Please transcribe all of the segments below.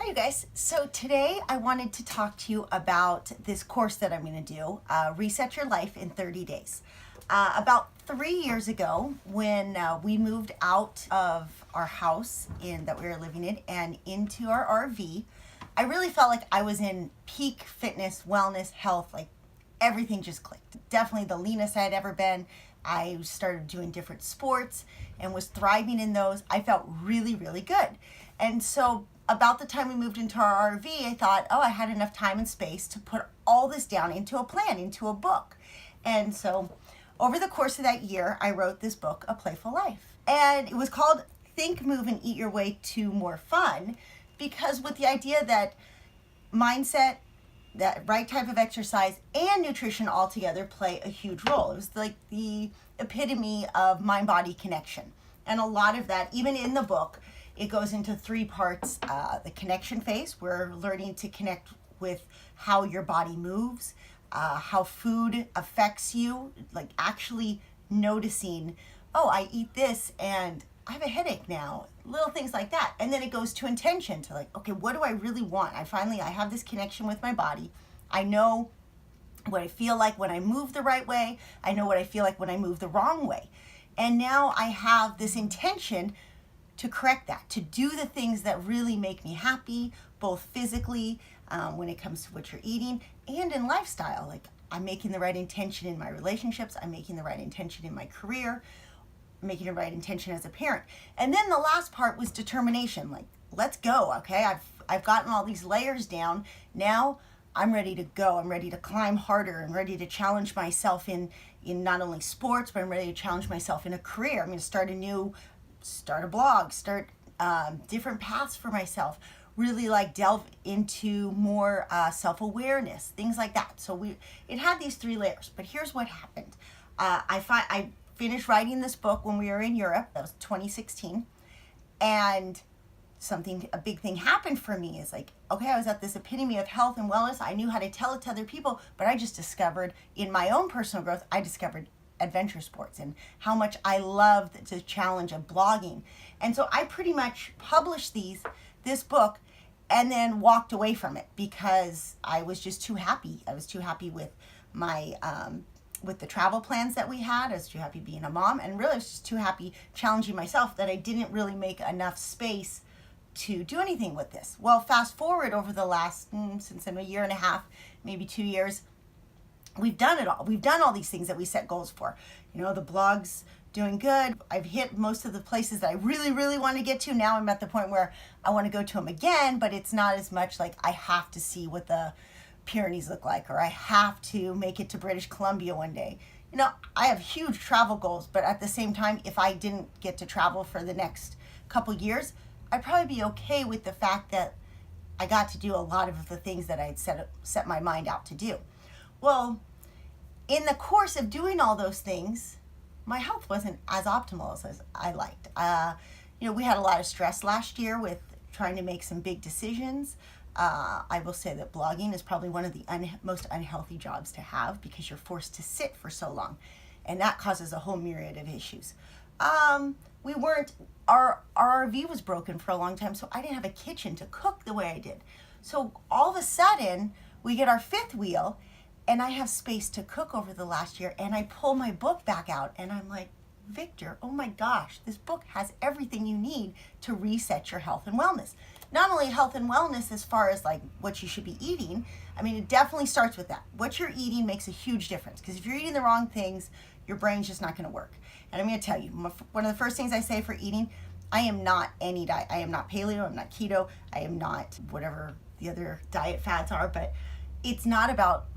you guys. So today I wanted to talk to you about this course that I'm going to do, Reset Your Life in 30 Days. About 3 years ago, when we moved out of our house that we were living in and into our RV, I really felt like I was in peak fitness, wellness, health, like everything just clicked. Definitely the leanest I had ever been. I started doing different sports and was thriving in those. I felt really, really good. And so about the time we moved into our RV, I thought, oh, I had enough time and space to put all this down into a plan, into a book. And so over the course of that year, I wrote this book, A Playful Life. And it was called Think, Move, and Eat Your Way to More Fun, because with the idea that mindset, that right type of exercise, and nutrition all together play a huge role. It was like the epitome of mind-body connection. And a lot of that, even in the book, it goes into 3 parts. The connection phase, we're learning to connect with how your body moves, how food affects you, like actually noticing, oh, I eat this and I have a headache now, little things like that. And then it goes to intention, to like, okay, what do I really want? I have this connection with my body. I know what I feel like when I move the right way. I know what I feel like when I move the wrong way. And now I have this intention to correct that, to do the things that really make me happy, both physically, when it comes to what you're eating, and in lifestyle. Like, I'm making the right intention in my relationships, I'm making the right intention in my career, making the right intention as a parent. And then the last part was determination. Like, let's go, okay? I've gotten all these layers down. Now I'm ready to go. I'm ready to climb harder. I'm ready to challenge myself in not only sports, but I'm ready to challenge myself in a career. I'm going to start a blog, start different paths for myself, really like delve into more self-awareness, things like that. So it had these 3 layers, but here's what happened. I finished writing this book when we were in Europe. That was 2016. And a big thing happened for me is like, okay, I was at this epitome of health and wellness. I knew how to tell it to other people, but I just discovered in my own personal growth, I discovered adventure sports and how much I loved the challenge of blogging. And so I pretty much published this book and then walked away from it because I was just too happy. I was too happy with my with the travel plans that we had. I was too happy being a mom, and really I was just too happy challenging myself that I didn't really make enough space to do anything with this. Well, fast forward over the last, since I'm a year and a half, maybe 2 years, we've done it all. We've done all these things that we set goals for. You know, the blog's doing good. I've hit most of the places that I really, really want to get to. Now I'm at the point where I want to go to them again, but it's not as much like I have to see what the Pyrenees look like, or I have to make it to British Columbia one day. You know, I have huge travel goals, but at the same time, if I didn't get to travel for the next couple years, I'd probably be okay with the fact that I got to do a lot of the things that I'd set my mind out to do. Well, in the course of doing all those things, my health wasn't as optimal as I liked. We had a lot of stress last year with trying to make some big decisions. I will say that blogging is probably one of the most unhealthy jobs to have because you're forced to sit for so long, and that causes a whole myriad of issues. Our RV was broken for a long time, so I didn't have a kitchen to cook the way I did. So all of a sudden, we get our 5th wheel, and I have space to cook over the last year, and I pull my book back out, and I'm like, Victor, oh my gosh, this book has everything you need to reset your health and wellness. Not only health and wellness as far as like what you should be eating. I mean, it definitely starts with that. What you're eating makes a huge difference, because if you're eating the wrong things, your brain's just not going to work. And I'm going to tell you, one of the first things I say for eating, I am not any diet. I am not paleo, I'm not keto, I am not whatever the other diet fads are, but it's not about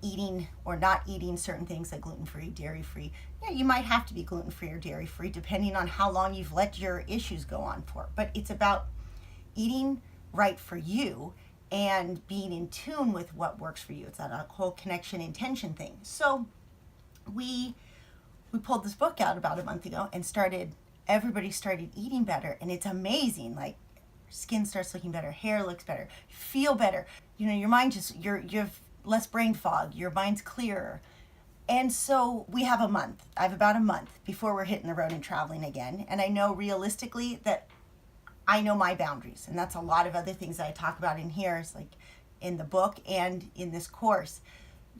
eating or not eating certain things like gluten-free, dairy-free. Yeah, you might have to be gluten-free or dairy-free depending on how long you've let your issues go on for. But it's about eating right for you and being in tune with what works for you. It's that whole connection intention thing. So we pulled this book out about a month ago and everybody started eating better, and it's amazing. Like, skin starts looking better, hair looks better, you feel better. You know, your mind you have less brain fog, your mind's clearer. And so we have a month. I have about a month before we're hitting the road and traveling again. And I know realistically that I know my boundaries. And that's a lot of other things that I talk about in here, is like in the book and in this course.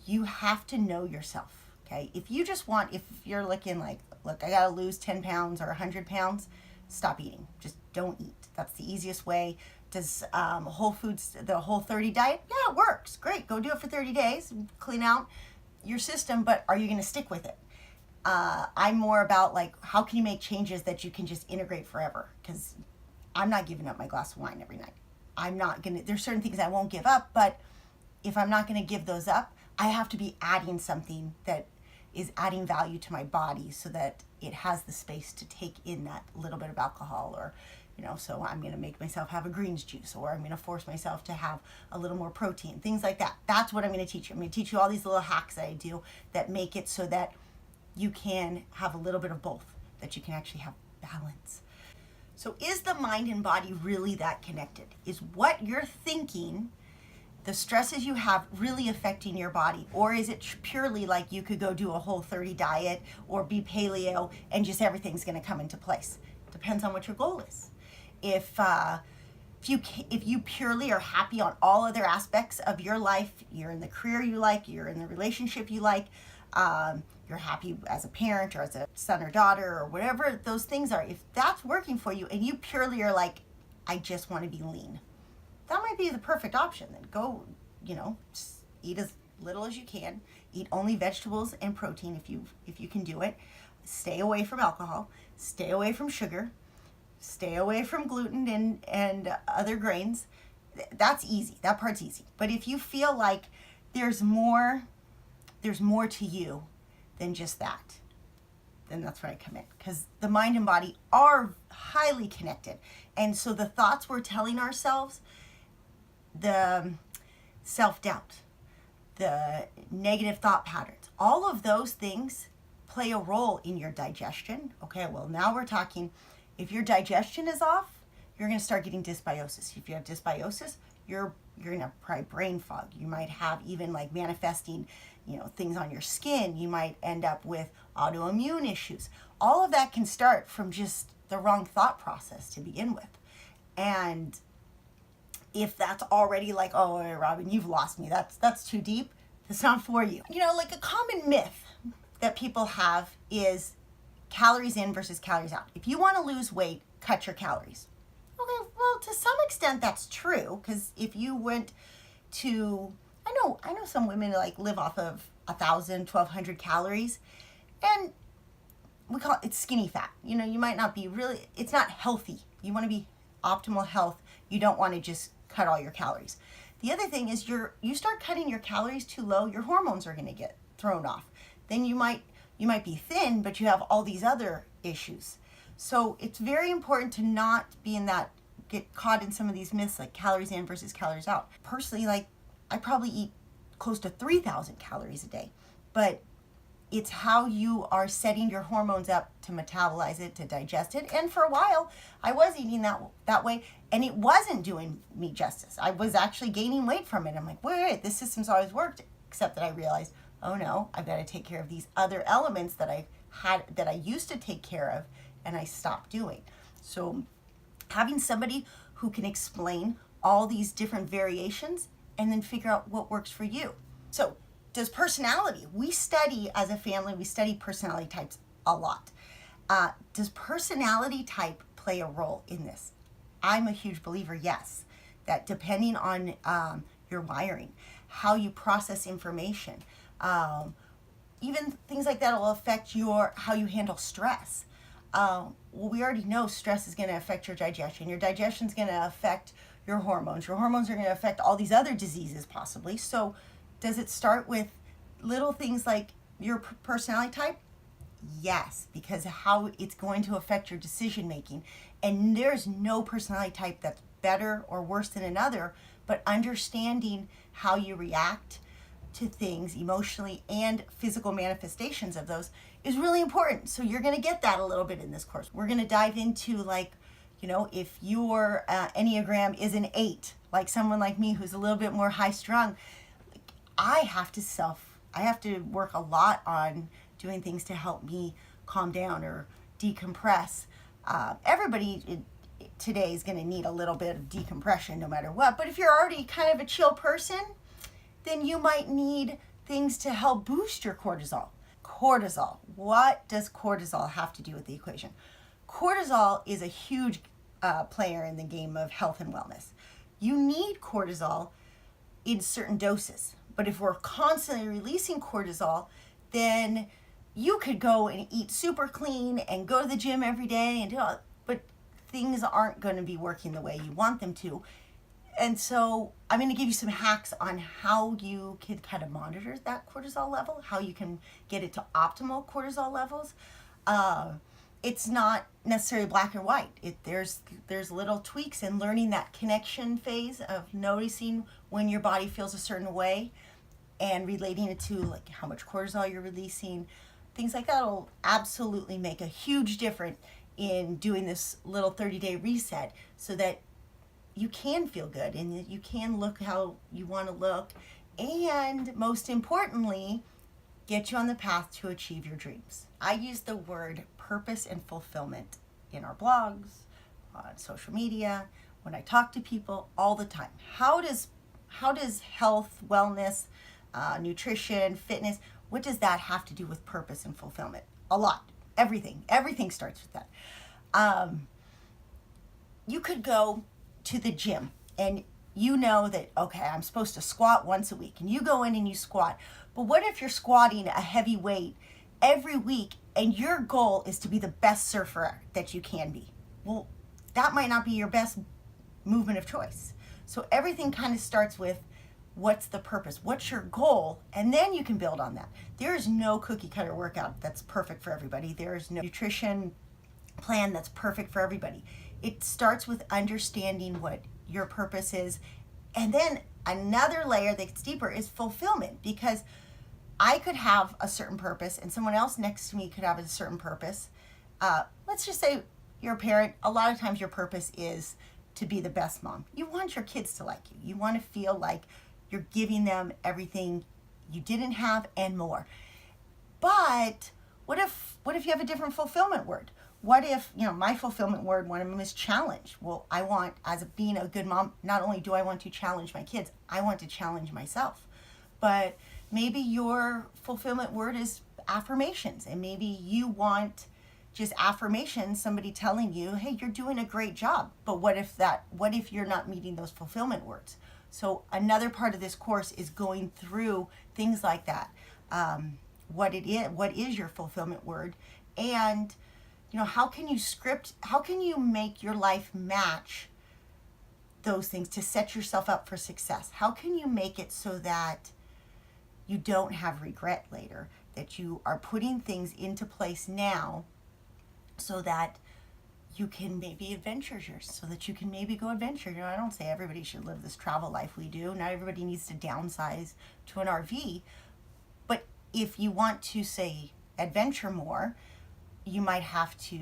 You have to know yourself, okay? If you just want, if you're looking like, look, I gotta lose 10 pounds or 100 pounds, stop eating. Just don't eat. That's the easiest way. Does Whole Foods, the Whole30 diet? Yeah, it works. Great. Go do it for 30 days. Clean out your system, but are you going to stick with it? I'm more about like, how can you make changes that you can just integrate forever? Because I'm not giving up my glass of wine every night. I'm not going to, there's certain things I won't give up, but if I'm not going to give those up, I have to be adding something that is adding value to my body so that it has the space to take in that little bit of alcohol, or, you know, so I'm going to make myself have a greens juice, or I'm going to force myself to have a little more protein, things like that. That's what I'm going to teach you. I'm going to teach you all these little hacks that I do that make it so that you can have a little bit of both, that you can actually have balance. So is the mind and body really that connected? Is what you're thinking, the stresses you have, really affecting your body? Or is it purely like you could go do a Whole30 diet or be paleo and just everything's going to come into place? Depends on what your goal is. If you purely are happy on all other aspects of your life, you're in the career you like, you're in the relationship you like, you're happy as a parent or as a son or daughter or whatever those things are, if that's working for you and you purely are like, I just want to be lean, that might be the perfect option. Then go, you know, just eat as little as you can, eat only vegetables and protein if you can do it. Stay away from alcohol, stay away from sugar, stay away from gluten and other grains. That's easy. That part's easy. But if you feel like there's more to you than just that, then that's where I come in. Because the mind and body are highly connected. And so the thoughts we're telling ourselves, the self-doubt, the negative thought patterns, all of those things play a role in your digestion. Okay, well, now we're talking, if your digestion is off, you're going to start getting dysbiosis. If you have dysbiosis, you're going to have probably brain fog. You might have even like manifesting, you know, things on your skin. You might end up with autoimmune issues. All of that can start from just the wrong thought process to begin with. And if that's already like, oh, Robin, you've lost me, that's too deep, that's not for you. You know, like a common myth that people have is calories in versus calories out. If you want to lose weight, cut your calories. Okay, well, to some extent that's true, because if you went to, I know some women like live off of 1,000, 1,200 calories, and we call it's skinny fat. You know, you might not be really, it's not healthy. You want to be optimal health. You don't want to just cut all your calories. The other thing is you start cutting your calories too low, your hormones are going to get thrown off. Then you might be thin, but you have all these other issues. So it's very important to not be in that, get caught in some of these myths like calories in versus calories out. Personally, like I probably eat close to 3,000 calories a day, but it's how you are setting your hormones up to metabolize it, to digest it. And for a while, I was eating that way, and it wasn't doing me justice. I was actually gaining weight from it. I'm like, wait, this system's always worked, except that I realized, oh no, I've got to take care of these other elements that I used to take care of, and I stopped doing. So having somebody who can explain all these different variations and then figure out what works for you. So does personality, we study as a family, we study personality types a lot. Does personality type play a role in this? I'm a huge believer, yes, that depending on your wiring, how you process information, even things like that will affect how you handle stress. Well, we already know stress is going to affect your digestion. Your digestion is going to affect your hormones. Your hormones are going to affect all these other diseases possibly. So does it start with little things like your personality type? Yes, because of how it's going to affect your decision making. And there's no personality type that's better or worse than another, but understanding how you react to things emotionally and physical manifestations of those is really important. So you're going to get that a little bit in this course. We're going to dive into, like, you know, if your Enneagram is an 8, like someone like me who's a little bit more high strung, I have to work a lot on doing things to help me calm down or decompress. Everybody today is going to need a little bit of decompression no matter what. But if you're already kind of a chill person, then you might need things to help boost your cortisol. Cortisol. What does cortisol have to do with the equation? Cortisol is a huge player in the game of health and wellness. You need cortisol in certain doses. But if we're constantly releasing cortisol, then you could go and eat super clean and go to the gym every day and do all, but things aren't going to be working the way you want them to. And so I'm going to give you some hacks on how you can kind of monitor that cortisol level, how you can get it to optimal cortisol levels. It's not necessarily black or white. There's little tweaks in learning that connection phase of noticing when your body feels a certain way and relating it to like how much cortisol you're releasing. Things like that will absolutely make a huge difference in doing this little 30-day reset so that you can feel good and you can look how you want to look, and most importantly, get you on the path to achieve your dreams. I use the word purpose and fulfillment in our blogs, on social media, when I talk to people all the time. How does health, wellness, nutrition, fitness, what does that have to do with purpose and fulfillment? A lot. Everything starts with that. You could go to the gym and you know that, okay, I'm supposed to squat once a week, and you go in and you squat. But what if you're squatting a heavy weight every week and your goal is to be the best surfer that you can be? Well, that might not be your best movement of choice. So everything kind of starts with, what's the purpose? What's your goal? And then you can build on that. There is no cookie cutter workout that's perfect for everybody. There is no nutrition plan that's perfect for everybody. It starts with understanding what your purpose is. And then another layer that's deeper is fulfillment, because I could have a certain purpose and someone else next to me could have a certain purpose. Let's just say you're a parent. A lot of times your purpose is to be the best mom. You want your kids to like you. You want to feel like you're giving them everything you didn't have and more. But what if you have a different fulfillment word? What if, my fulfillment word, one of them is challenge. Well, I want, as being a good mom, not only do I want to challenge my kids, I want to challenge myself. But maybe your fulfillment word is affirmations, and maybe you want just affirmations, somebody telling you, hey, you're doing a great job. But what if you're not meeting those fulfillment words? So another part of this course is going through things like that. What is your fulfillment word? And how can you make your life match those things to set yourself up for success? How can you make it so that you don't have regret later, that you are putting things into place now so that you can maybe adventure so that you can maybe go adventure. I don't say everybody should live this travel life we do. Not everybody needs to downsize to an RV. But if you want to, say, adventure more, you might have to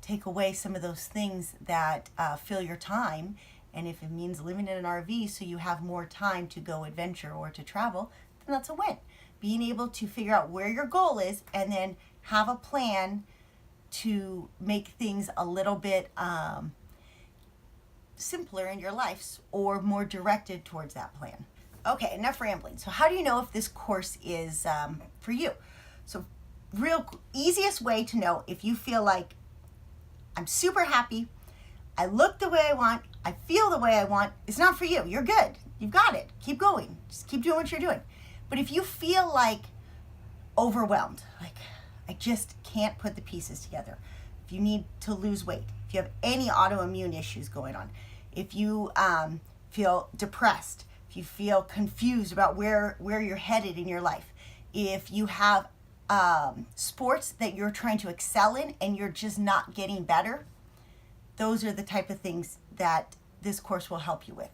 take away some of those things that fill your time. And if it means living in an RV so you have more time to go adventure or to travel, then that's a win. Being able to figure out where your goal is and then have a plan to make things a little bit simpler in your life or more directed towards that plan. Okay, enough rambling. So how do you know if this course is for you? So real easiest way to know if you feel like, I'm super happy, I look the way I want, I feel the way I want, it's not for you. You're good. You've got it. Keep going. Just keep doing what you're doing. But if you feel like overwhelmed, like I just can't put the pieces together, if you need to lose weight, if you have any autoimmune issues going on, if you feel depressed, if you feel confused about where you're headed in your life, if you have sports that you're trying to excel in and you're just not getting better, those are the type of things that this course will help you with.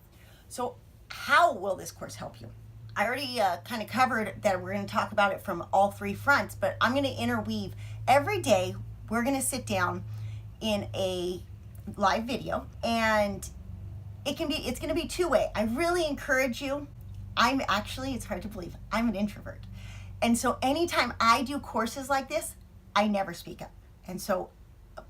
So how will this course help you? I already kind of covered that we're going to talk about it from all three fronts, but I'm going to interweave. Every day we're going to sit down in a live video, and it's going to be two-way. I really encourage you. It's hard to believe, I'm an introvert. And so anytime I do courses like this, I never speak up. And so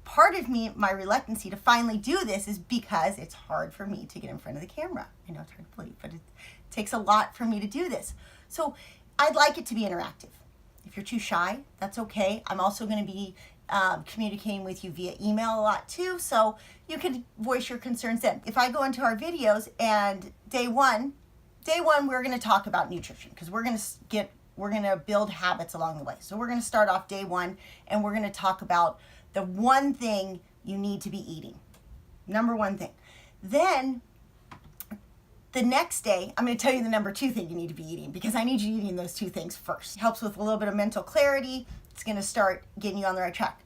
part of me, my reluctancy to finally do this is because it's hard for me to get in front of the camera. I know it's hard to believe, but it takes a lot for me to do this. So I'd like it to be interactive. If you're too shy, that's okay. I'm also going to be communicating with you via email a lot too, so you can voice your concerns then. If I go into our videos and day one, we're going to talk about nutrition because we're going to build habits along the way. So we're going to start off day one and we're going to talk about the one thing you need to be eating. Number one thing. Then the next day, I'm going to tell you the number two thing you need to be eating because I need you eating those two things first. It helps with a little bit of mental clarity. It's going to start getting you on the right track.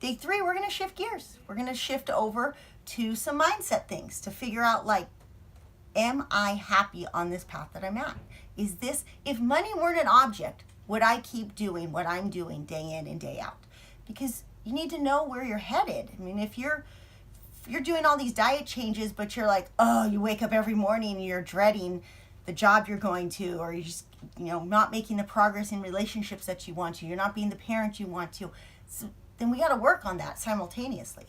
Day three, we're going to shift gears. We're going to shift over to some mindset things to figure out, like, am I happy on this path that I'm at? Is this, if money weren't an object, would I keep doing what I'm doing day in and day out? Because you need to know where you're headed. I mean, if you're doing all these diet changes, but you're like, oh, you wake up every morning and you're dreading the job you're going to, or you're just, not making the progress in relationships that you want to, you're not being the parent you want to, so then we got to work on that simultaneously,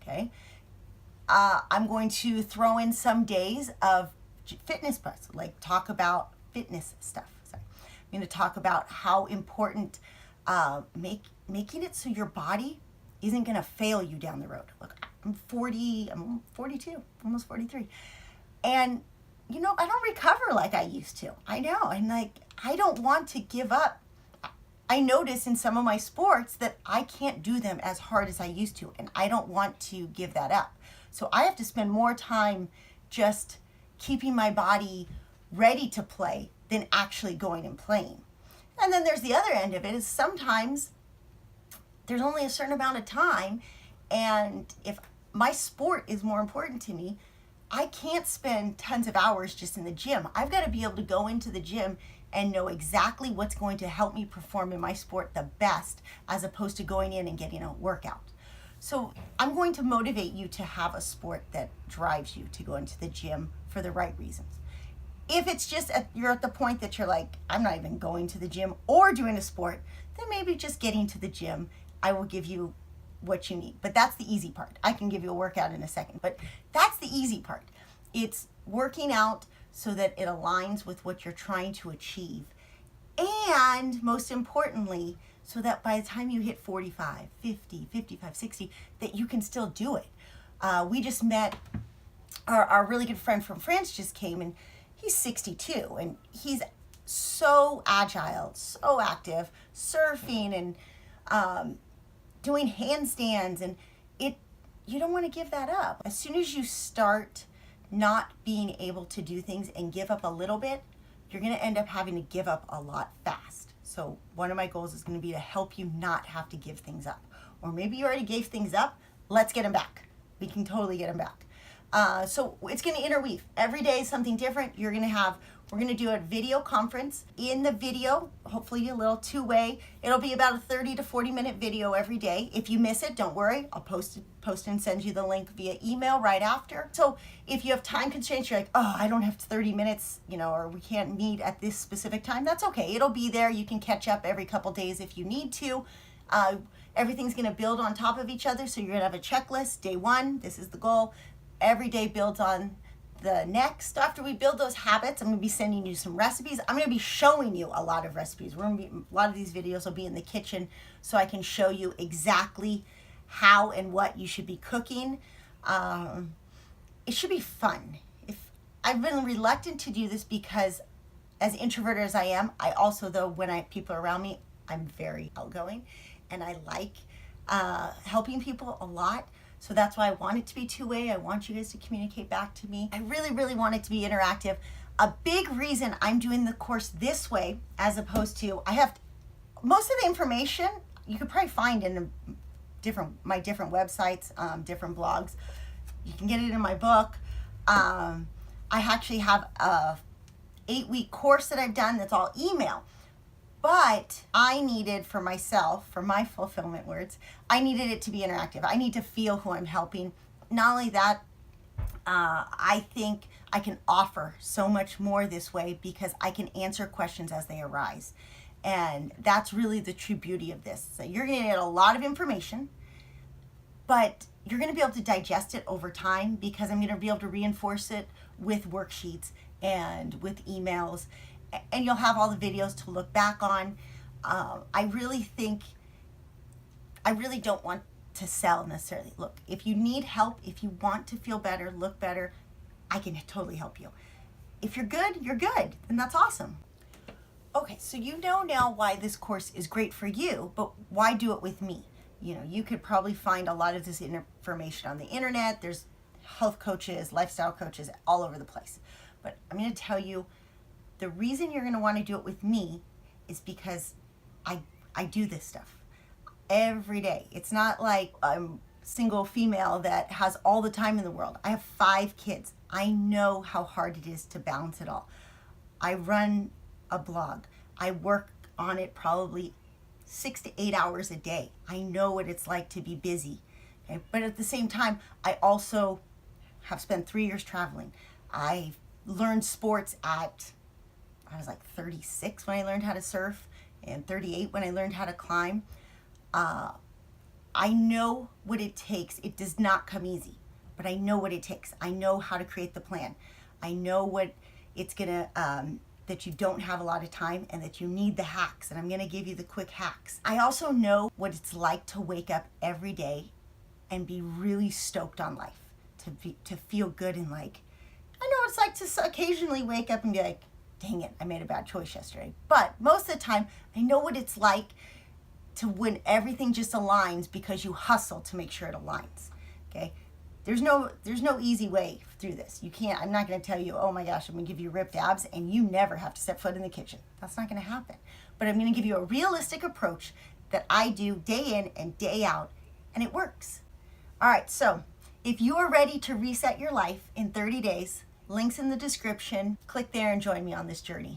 okay? I'm going to throw in some days of fitness parts, like talk about fitness stuff. Sorry. I'm going to talk about how important making it so your body isn't going to fail you down the road. Look, I'm 42, almost 43. And, I don't recover like I used to. I know. And I don't want to give up. I notice in some of my sports that I can't do them as hard as I used to. And I don't want to give that up. So I have to spend more time just keeping my body ready to play than actually going and playing. And then there's the other end of it is sometimes there's only a certain amount of time. And if my sport is more important to me, I can't spend tons of hours just in the gym. I've got to be able to go into the gym and know exactly what's going to help me perform in my sport the best, as opposed to going in and getting a workout. So I'm going to motivate you to have a sport that drives you to go into the gym for the right reasons. If it's just you're at the point that you're like, I'm not even going to the gym or doing a sport, then maybe just getting to the gym, I will give you what you need. But that's the easy part. I can give you a workout in a second, but that's the easy part. It's working out so that it aligns with what you're trying to achieve. And most importantly, so that by the time you hit 45, 50, 55, 60, that you can still do it. We just met, our really good friend from France just came, and he's 62, and he's so agile, so active, surfing and doing handstands, and you don't want to give that up. As soon as you start not being able to do things and give up a little bit, you're going to end up having to give up a lot fast. So one of my goals is going to be to help you not have to give things up. Or maybe you already gave things up. Let's get them back. We can totally get them back. So it's going to interweave. Every day is something different. We're going to do a video conference. In the video, hopefully a little two-way, it'll be about a 30 to 40 minute video every day. If you miss it, don't worry. I'll post and send you the link via email right after. So if you have time constraints, you're like, oh, I don't have 30 minutes, or we can't meet at this specific time, that's okay. It'll be there. You can catch up every couple days if you need to. Everything's going to build on top of each other. So you're going to have a checklist. Day one, this is the goal. Every day builds on the next. After we build those habits, I'm going to be sending you some recipes. I'm going to be showing you a lot of recipes. A lot of these videos will be in the kitchen, so I can show you exactly how and what you should be cooking. It should be fun. I've been reluctant to do this because, as introverted as I am, I also, though, when people are around me, I'm very outgoing, and I like helping people a lot. So that's why I want it to be two-way. I want you guys to communicate back to me. I really, really want it to be interactive. A big reason I'm doing the course this way, as opposed to, most of the information you could probably find in my different websites, different blogs. You can get it in my book. I actually have a 8-week course that I've done that's all email. But I needed for myself, for my fulfillment words, I needed it to be interactive. I need to feel who I'm helping. Not only that, I think I can offer so much more this way because I can answer questions as they arise. And that's really the true beauty of this. So you're going to get a lot of information, but you're going to be able to digest it over time because I'm going to be able to reinforce it with worksheets and with emails, and you'll have all the videos to look back on. I really don't want to sell necessarily. Look, if you need help, if you want to feel better, look better, I can totally help you. If you're good, you're good, and that's awesome. Okay, so you know now why this course is great for you, but why do it with me? You know, you could probably find a lot of this information on the internet. There's health coaches, lifestyle coaches all over the place. But I'm going to tell you, the reason you're going to want to do it with me is because I do this stuff every day. It's not like I'm a single female that has all the time in the world. I have 5 kids. I know how hard it is to balance it all. I run a blog. I work on it probably 6 to 8 hours a day. I know what it's like to be busy. Okay? But at the same time, I also have spent 3 years traveling. I learned sports I was like 36 when I learned how to surf and 38 when I learned how to climb. I know what it takes. It does not come easy, but I know what it takes. I know how to create the plan. I know what it's gonna, that you don't have a lot of time and that you need the hacks, and I'm gonna give you the quick hacks. I also know what it's like to wake up every day and be really stoked on life, to feel good and like, I know what it's like to occasionally wake up and be like, dang it, I made a bad choice yesterday. But most of the time, I know what it's like to when everything just aligns because you hustle to make sure it aligns. Okay? There's no easy way through this. You can't, I'm not going to tell you, oh my gosh, I'm going to give you ripped abs and you never have to step foot in the kitchen. That's not going to happen. But I'm going to give you a realistic approach that I do day in and day out, and it works. All right, so if you are ready to reset your life in 30 days, links in the description. Click there and join me on this journey.